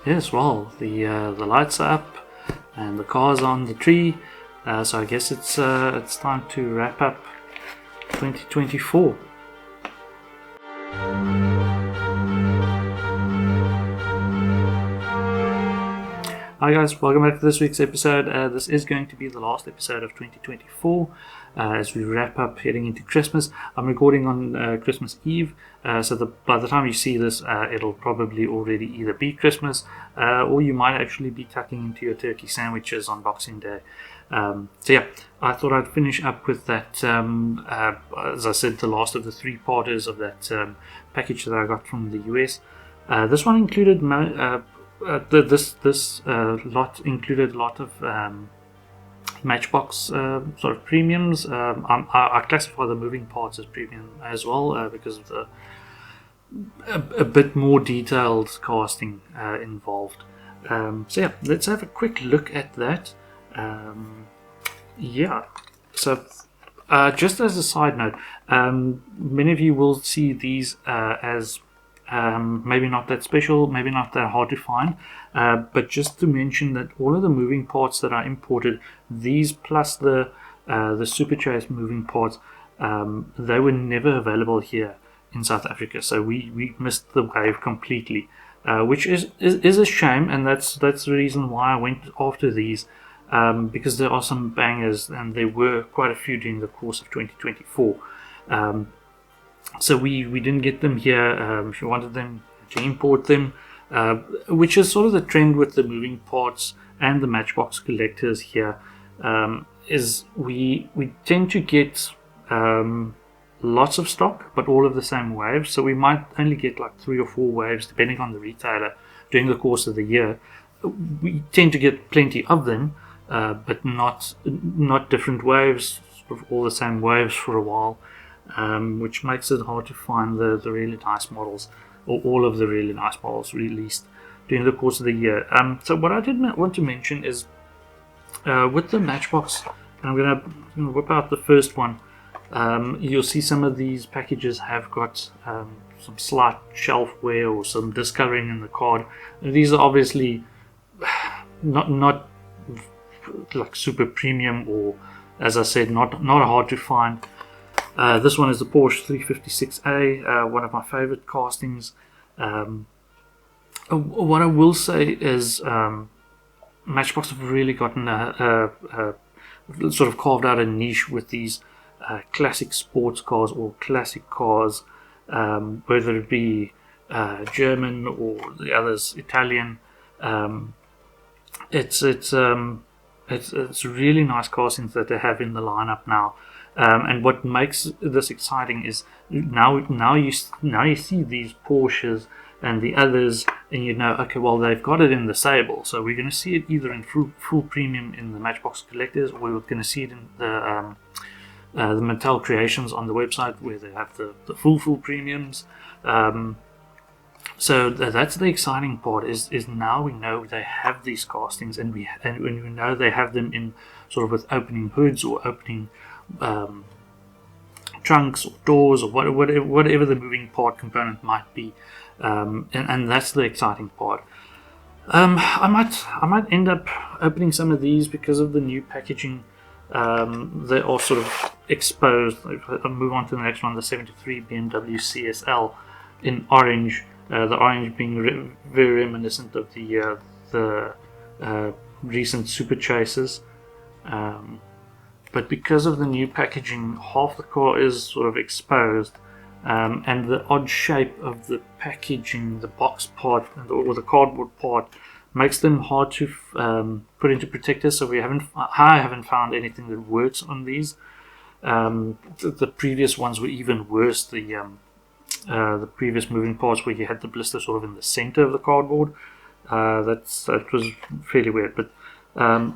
Yes, well, the lights are up and the car's on the tree, so I guess it's time to wrap up 2024. Hi guys, welcome back to this week's episode. This is going to be the last episode of 2024 as we wrap up heading into Christmas. I'm recording on Christmas Eve, so by the time you see this, it'll probably already either be Christmas or you might actually be tucking into your turkey sandwiches on Boxing Day. So yeah, I thought I'd finish up with that, as I said, the last of the three-parters of that package that I got from the US. This one included this lot included a lot of Matchbox sort of premiums. I classify the moving parts as premium as well because of the a bit more detailed casting involved. So yeah, let's have a quick look at that. So just as a side note, many of you will see these as maybe not that special, maybe not that hard to find, but just to mention that all of the moving parts that are imported, these plus the Super Chase moving parts, they were never available here in South Africa, so we missed the wave completely, which is a shame, and that's the reason why I went after these, because there are some bangers, and there were quite a few during the course of 2024. So we didn't get them here. If you wanted them, to import them, which is sort of the trend with the moving parts and the Matchbox collectors here, is we tend to get lots of stock, but all of the same waves. So we might only get like 3 or 4 waves, depending on the retailer, during the course of the year. We tend to get plenty of them, but not different waves, sort of all the same waves for a while. Which makes it hard to find the really nice models, or all of the really nice models released during the course of the year. So what I did want to mention is with the Matchbox, and I'm going to whip out the first one. You'll see some of these packages have got some slight shelf wear or some discoloring in the card. And these are obviously not like super premium, or as I said, not hard to find. This one is the Porsche 356A, one of my favorite castings. What I will say is Matchbox have really gotten sort of carved out a niche with these classic sports cars or classic cars, whether it be German or the others Italian. It's really nice castings that they have in the lineup now. And what makes this exciting is now you see these Porsches and the others, and you know, okay, well, they've got it in the Sable, so we're going to see it either in full premium in the Matchbox collectors, or we're going to see it in the Mattel Creations on the website, where they have the full premiums. So that's the exciting part. Is now we know they have these castings, and we know they have them in sort of with opening hoods or opening trunks or doors or whatever the moving part component might be, and that's the exciting part. I might end up opening some of these because of the new packaging. They are sort of exposed. I'll move on to the next one, the 73 BMW CSL in orange. The orange being very reminiscent of the recent Super Chasers. But because of the new packaging, half the car is sort of exposed, and the odd shape of the packaging, the box part or the cardboard part, makes them hard to put into protectors. So I haven't found anything that works on these. The previous ones were even worse. The previous moving parts where you had the blister sort of in the center of the cardboard, that was fairly weird. But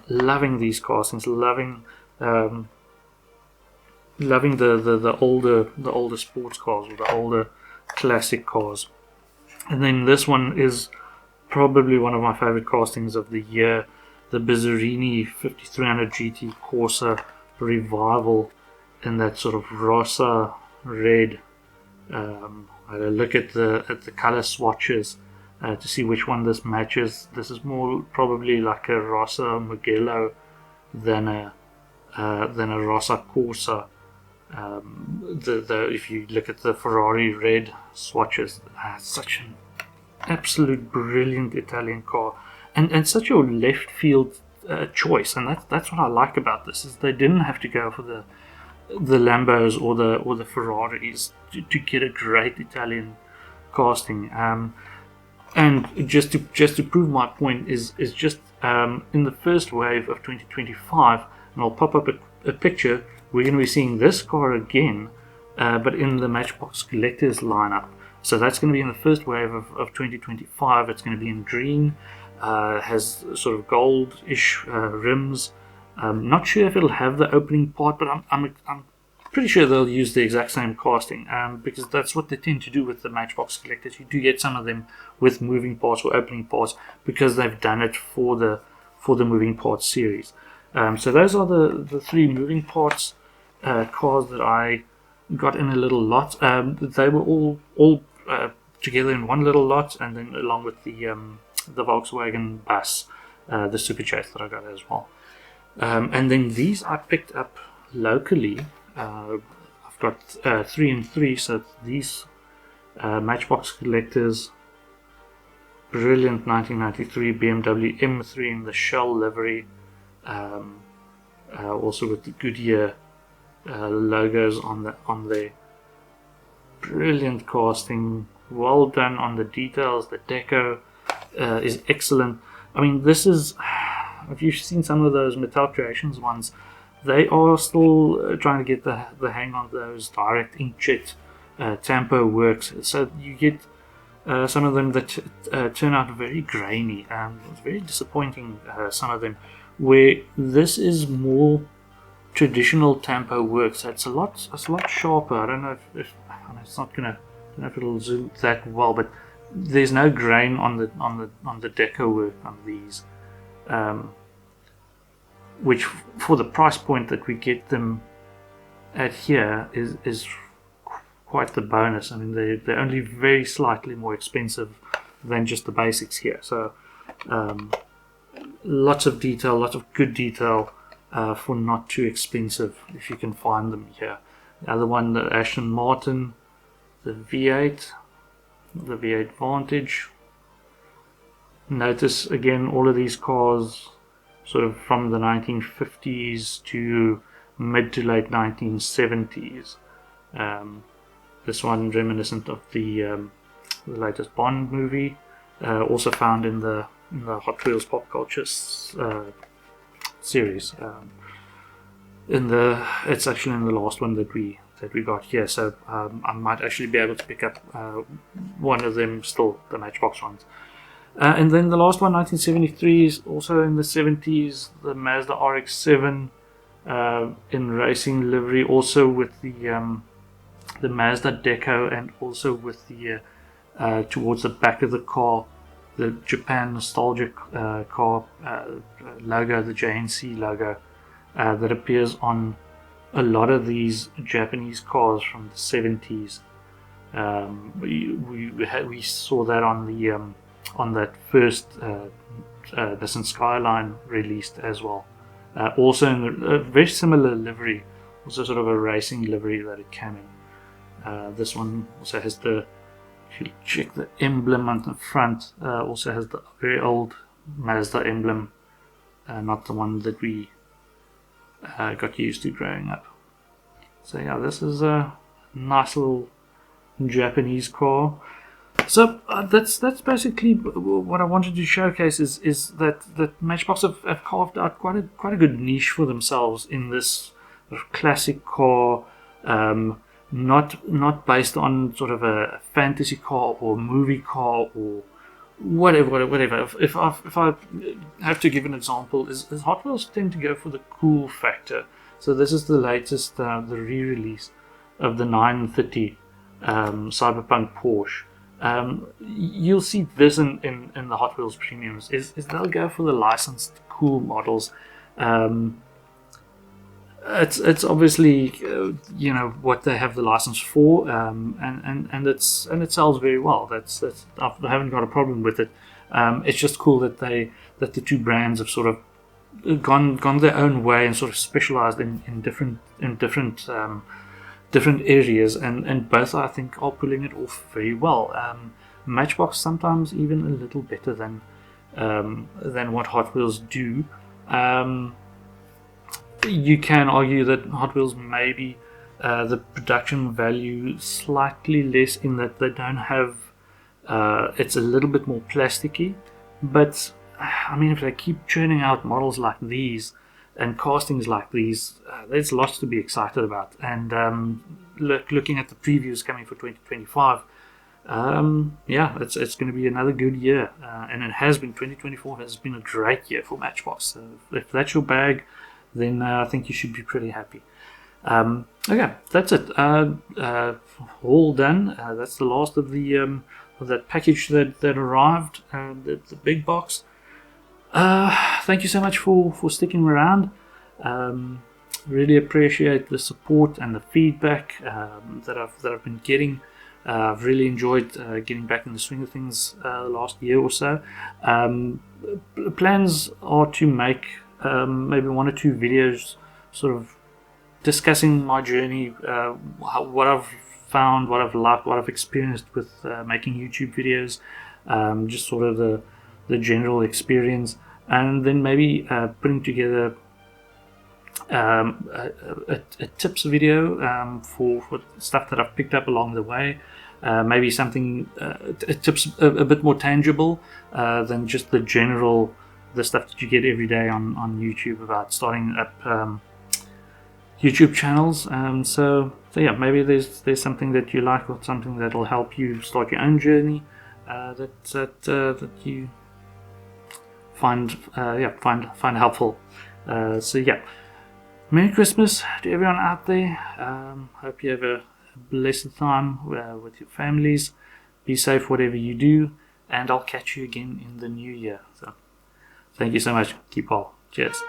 loving these castings, loving the older sports cars or the older classic cars. And then this one is probably one of my favorite castings of the year, the Bizzarini 5300 GT Corsa Revival in that sort of rosa red. I had a look at the color swatches. to see which one this matches. This is more probably like a Rossa Mugello than a Rossa Corsa. If you look at the Ferrari red swatches, such an absolute brilliant Italian car, and such a left field choice, and that's what I like about this, is they didn't have to go for the Lambos or the Ferraris to get a great Italian casting. And just to prove my point is just in the first wave of 2025, and I'll pop up a picture. We're going to be seeing this car again, but in the Matchbox Collectors lineup. So that's going to be in the first wave of 2025. It's going to be in green, has sort of gold-ish rims. Not sure if it'll have the opening part, but I'm pretty sure they'll use the exact same casting, because that's what they tend to do with the Matchbox Collectors. You do get some of them with moving parts or opening parts because they've done it for the moving parts series. So those are the three moving parts cars that I got in a little lot. They were all together in one little lot, and then along with the Volkswagen bus, the Super Chase that I got as well. And then these I picked up locally. I've got 3 and 3, so these Matchbox Collectors, brilliant 1993 BMW M3 in the shell livery, also with the Goodyear logos on there. Brilliant casting, well done on the details. The deco is excellent. I mean, this is, if you've seen some of those Mattel Creations ones, they are still trying to get the hang on those direct inkjet tampo works. So you get some of them that turn out very grainy. It's very disappointing, some of them, where this is more traditional tampo work. So it's a lot sharper. I don't know if it's not gonna, I don't know if it'll zoom that well, but there's no grain on the deco work on these. Which, for the price point that we get them at here, is quite the bonus. I mean, they're only very slightly more expensive than just the basics here. So lots of detail, lots of good detail for not too expensive if you can find them here. The other one, the Aston Martin, the V8 Vantage. Notice again, all of these cars sort of from the 1950s to mid to late 1970s. This one reminiscent of the latest Bond movie, also found in the Hot Wheels Pop Culture series. It's actually in the last one that we got here, so I might actually be able to pick up one of them, still the Matchbox ones. And then the last one, 1973, is also in the 70s, the Mazda RX-7 in racing livery, also with the Mazda deco, and also with the towards the back of the car, the Japan nostalgic car logo, the JNC logo, that appears on a lot of these Japanese cars from the 70s. We saw that on that first Nissan Skyline released as well. Also in a very similar livery, also sort of a racing livery that it came in. This one also has if you check the emblem on the front, also has the very old Mazda emblem, not the one that we got used to growing up. So yeah, this is a nice little Japanese car. So that's basically what I wanted to showcase, is that Matchbox have carved out quite a good niche for themselves in this classic car, not based on sort of a fantasy car or movie car or whatever. If I have to give an example, is Hot Wheels tend to go for the cool factor. So this is the latest, the re-release of the 930 Cyberpunk Porsche. You'll see this in the Hot Wheels premiums is they'll go for the licensed cool models. it's obviously you know what they have the license for, and it sells very well. That's I haven't got a problem with it. It's just cool that the two brands have sort of gone their own way and sort of specialized in different areas, and both I think are pulling it off very well. Matchbox sometimes even a little better than what Hot Wheels do. You can argue that Hot Wheels maybe the production value slightly less in that they don't have it's a little bit more plasticky, but I mean if they keep churning out models like these and castings like these, there's lots to be excited about. And looking at the previews coming for 2025, yeah, it's going to be another good year, and it has been. 2024 has been a great year for Matchbox. So if that's your bag, then I think you should be pretty happy. Okay, that's it. All done. That's the last of that package that arrived, the big box. Thank you so much for sticking around. Really appreciate the support and the feedback that I've been getting. I've really enjoyed getting back in the swing of things the last year or so. Plans are to make maybe 1 or 2 videos sort of discussing my journey, what I've found, what I've liked, what I've experienced with making YouTube videos, just sort of the general experience, and then maybe putting together a tips video for stuff that I've picked up along the way. Maybe something tips a bit more tangible than just the stuff that you get every day on YouTube about starting up YouTube channels. So yeah, maybe there's something that you like or something that'll help you start your own journey that you find helpful. So yeah, Merry Christmas to everyone out there. Hope you have a blessed time with your families. Be safe whatever you do, and I'll catch you again in the new year. So thank you so much. Keep well. Cheers.